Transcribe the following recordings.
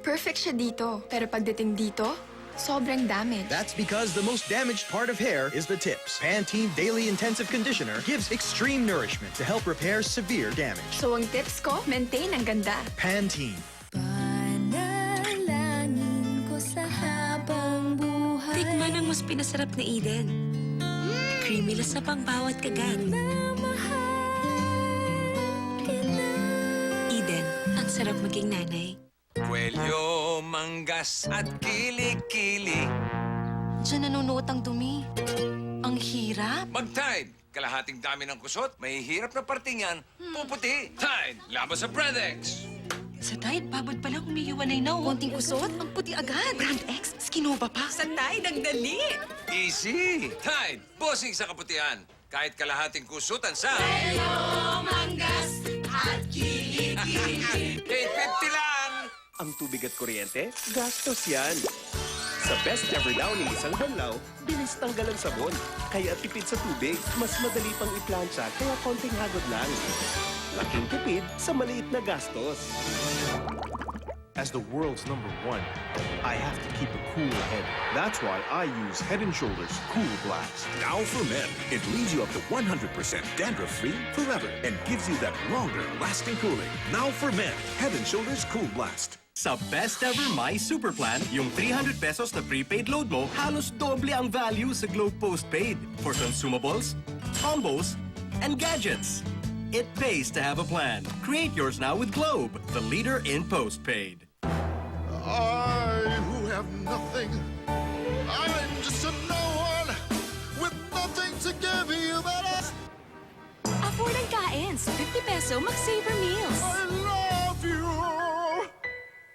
Perfect siya dito. Pero pagdating dito, sobrang damage. That's because the most damaged part of hair is the tips. Pantene Daily Intensive Conditioner gives extreme nourishment to help repair severe damage. So ang tips ko, maintain ang ganda. Pantene. Panalangin ko sa habang buhay. Tikman ang mas pinasarap na Eden. Creamy lasa pang bawat kagat. Eden, ang sarap maging nanay. Kwelyo, manggas at kili-kili. Diyan nanunuot ang dumi. Ang hirap. Mag-Tide! Kalahating dami ng kusot, may hirap na parting yan, puputi. Tide! Laban sa Bredex! Sa Tide, babad pa lang umiiwanay na. Konting kusot, ang puti agad. Brand X, Skinova pa. Sa Tide, ang dali. Easy! Tide! Bossing sa kaputian. Kahit kalahating kusutan sa... Manggas at kili-kili. 850 lang! Ang tubig at kuryente, gastos yan. Sa Best Ever Downy isang banlaw, bilis tanggal ang sabon. Kaya tipid sa tubig, mas madali pang iplansya kaya konting hagod lang. Laking tipid sa maliit na gastos. As the world's #1, I have to keep a cool head. That's why I use Head & Shoulders Cool Blast. Now for men, it leaves you up to 100% dandruff-free forever and gives you that longer-lasting cooling. Now for men, Head & Shoulders Cool Blast. Sa Best Ever My Super Plan, yung 300 pesos na prepaid load mo, halos doble ang value sa Globe Postpaid. For consumables, combos, and gadgets. It pays to have a plan. Create yours now with Globe, the leader in postpaid. I who have nothing, I'm just a no one with nothing to give you but Afford ang kain. Sa 50 peso, mag-Savor Meals. I love you.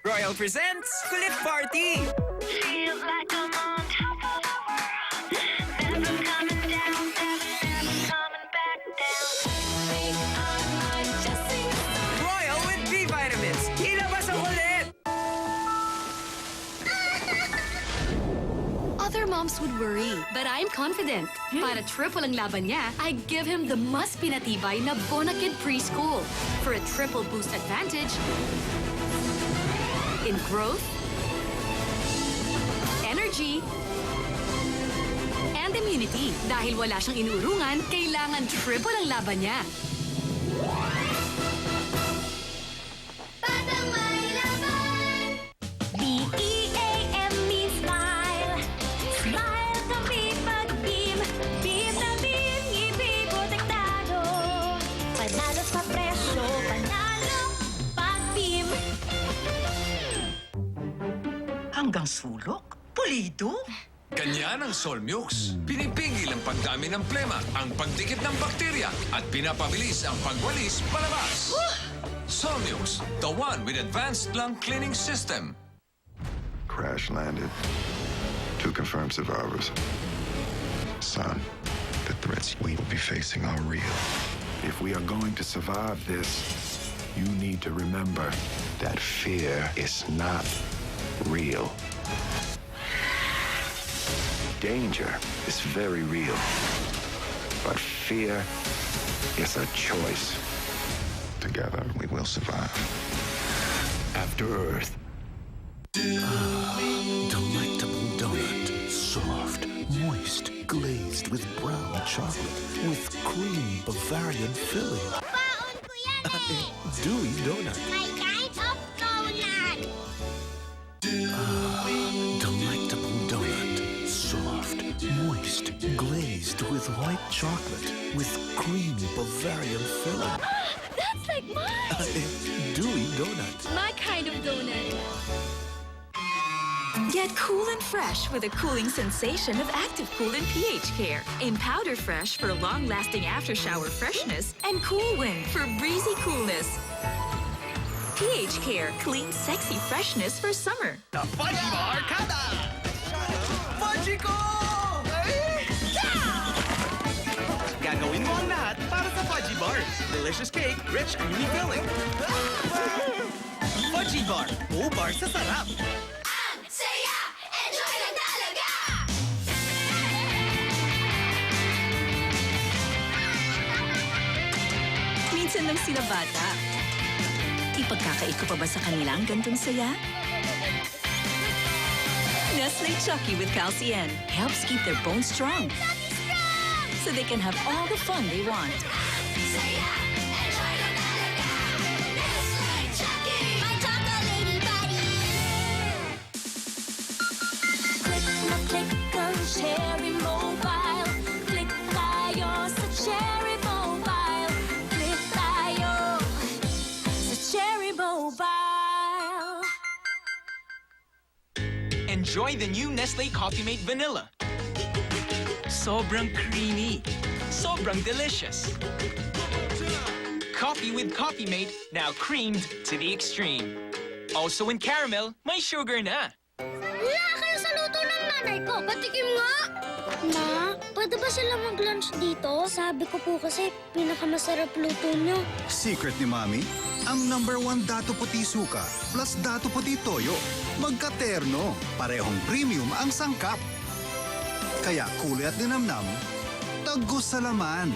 Royal presents Kulit Party! Feels like I'm on top of the world. Never coming down, never coming back down. Royal with B vitamins! Ilabas ang ulit! Other moms would worry, but I'm confident. Para triple ang laban niya, I give him the mas pinatibay na Bonakid Preschool for a triple boost advantage in growth, energy, and immunity. Dahil wala siyang inuurungan, kailangan triple ang laban niya. Batang may laban. B-E-A-M means smile. Smile kami pag-beam. Beam na beam, ibig protektado. Panalo sa presyo, panalo pag-beam. Hanggang sulok? Pulido? Ganyan ang Solmux. Pinipigil ang pagdami ng plema, ang pagdikit ng bakterya, at pinapabilis ang pagwalis palabas. Solmux, the one with advanced lung cleaning system. Crash landed. 2 confirmed survivors. Son, the threats we will be facing are real. If we are going to survive this, you need to remember that fear is not real. Danger is very real, but fear is a choice. Together, we will survive. After Earth. Delectable donut. Soft, moist, glazed with brown chocolate with creamy Bavarian filling. Baon ko yan eh. Dewy donut. My kind of donut. Delectable donut. Soft, moist, glazed with white chocolate with creamy Bavarian filling. That's like mine! Dewy donut. My kind of donut. Get cool and fresh with a cooling sensation of Active Cool and pH Care. In powder fresh for long-lasting after-shower freshness, and Cool Wind for breezy coolness. pH Care, clean, sexy freshness for summer. The Fudgy Bar Kada! Fudgy ko! Gagawin mo ang lahat para sa Fudgy Bar. Delicious cake, rich, creamy filling. Fudgy Bar, buo bar sa sarap. Saya! Enjoy lang talaga! Minsan lang sila bata. Ipagkakait ko pa ba sa kanila ang gantong saya? Nestle Chucky with Calcium helps keep their bones strong. So they can have all the fun they want. Cherry Mobile. Click tayo sa Cherry Mobile. Click tayo sa Cherry Mobile. Enjoy the new Nestle Coffee Mate Vanilla. Sobrang creamy. Sobrang delicious. Coffee with Coffee Mate, now creamed to the extreme. Also in caramel, may sugar na. Wala kayo sa luto ng nanay ko. Patikim nga! Ma, pwede ba sila mag-lunch dito? Sabi ko po kasi pinakamasarap luto nyo. Secret ni Mami? Ang #1 Dato Puti Suka plus Dato Puti Toyo. Magkaterno. Parehong premium ang sangkap. Kaya kulay at linamnam, tagos sa laman.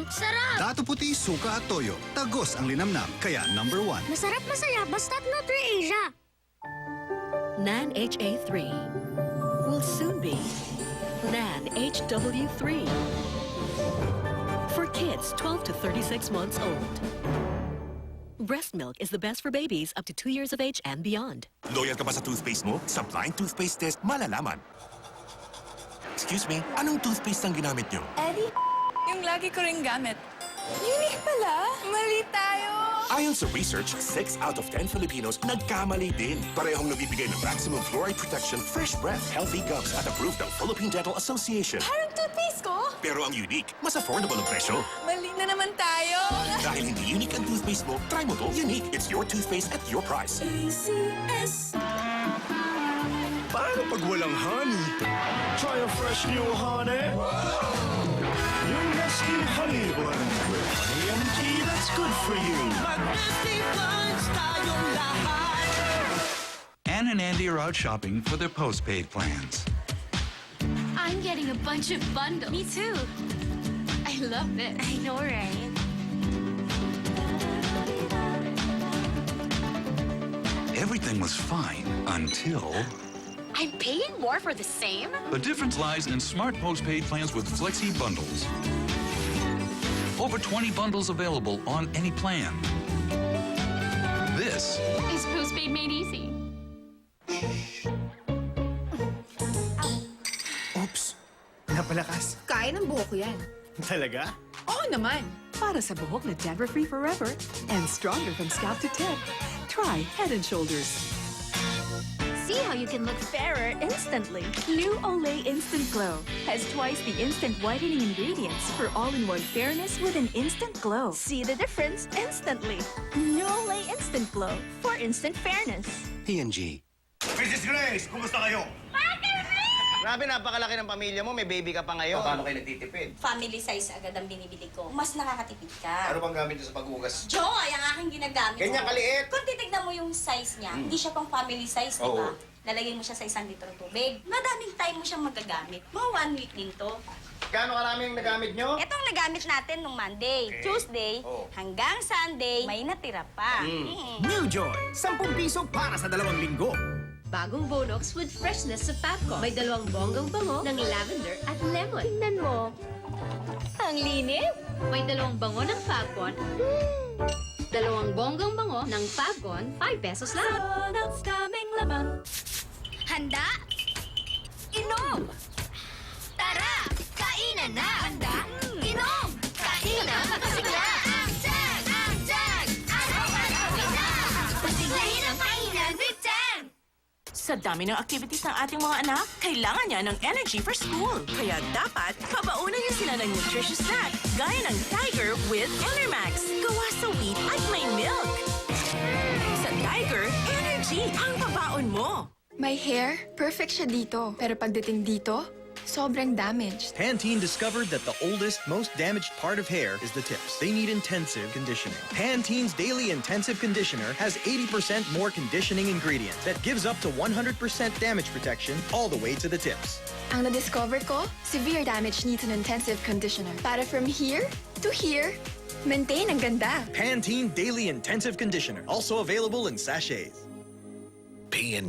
Sarap! Dato Puti Suka at Toyo. Tagos ang linamnam. Kaya #1. Masarap masaya basta't Nutri-Asia. Nan HA3 will soon be Nan HW3 for kids 12 to 36 months old. Breast milk is the best for babies up to 2 years of age and beyond. Loyal ka ba sa toothpaste mo? Sa blind toothpaste test, malalaman. Excuse me, anong toothpaste ang ginamit nyo? Eddie, yung lagi ko ring gamit. Unique pala. Mali tayo. Ayon sa research, 6 out of 10 Filipinos nagkamali din. Parehong nabibigay ng maximum fluoride protection, fresh breath, healthy gums at approved ng Philippine Dental Association. Parang toothpaste ko. Pero ang unique, mas affordable ang presyo. Mali na naman tayo. Dahil hindi unique ang toothpaste mo, try mo to. Unique, it's your toothpaste at your price. ACS. Paano pag walang honey? Try a fresh new honey. Yung Nestle Honey Blend with honey and tea that's good for you. Ann and Andy are out shopping for their postpaid plans. I'm getting a bunch of bundles. Me too. I love this. I know, right? Everything was fine until... I'm paying more for the same? The difference lies in smart postpaid plans with Flexi Bundles. Over 20 bundles available on any plan. This Is postpaid made easy? Oops, napalakas. Kain ng buhok ko yan. Talaga? Oo naman. Para sa buhok na dandruff-free forever and stronger from scalp to tip, try Head & Shoulders. See how you can look fairer instantly. New Olay Instant Glow has twice the instant whitening ingredients for all-in-one fairness with an instant glow. See the difference instantly. New Olay Instant Glow for instant fairness. P&G. Mrs. Grace, kumusta kayo? Grabe, napakalaki ng pamilya mo. May baby ka pa ngayon. Paano kayo nagtitipid? Family size agad ang binibili ko. Mas nakakatipid ka. Ano bang gamit niyo sa pag-ugas? Joy, ang aking ginagamit. Ganyan kaliit. Kung titignan mo yung size niya, hindi siya pang family size, di ba? Oo. Lalagay mo siya sa 1 litrong tubig. Madaming time mo siyang magagamit. Mga 1 week din to. Gaano karami yung nagamit nyo? Itong nagamit natin nung Monday, Tuesday, hanggang Sunday, may natira pa. New Joy, 10 piso para sa 2 linggo. Bagong Bonox with freshness sa Fabcon. May 2 bonggang bango ng lavender at lemon. Tingnan mo. Ang linis. May 2 bango ng Fabcon. 2 bonggang bango ng Fabcon, 5 pesos lang. Bonox kaming laman. Handa? Inom! Tara! Kainan na! Handa? Inom! Kainan na! Pasigla! Ang tag! Ang tag! Araw-araw na! Pasiglahin ang kainan with Tang! Sa dami ng activities ng ating mga anak, kailangan niya ng energy for school. Kaya dapat, pabaunan niyo sila ng nutritious snack, gaya ng Tiger with Enermax. Gawa sa wheat at may milk. Sa Tiger, energy ang pabaon mo. My hair, perfect siya dito. Pero pagdating dito, sobrang damaged. Pantene discovered that the oldest, most damaged part of hair is the tips. They need intensive conditioning. Pantene's Daily Intensive Conditioner has 80% more conditioning ingredient that gives up to 100% damage protection all the way to the tips. Ang na-discover ko, severe damage needs an intensive conditioner. Para from here to here, maintain ang ganda. Pantene Daily Intensive Conditioner, also available in sachets.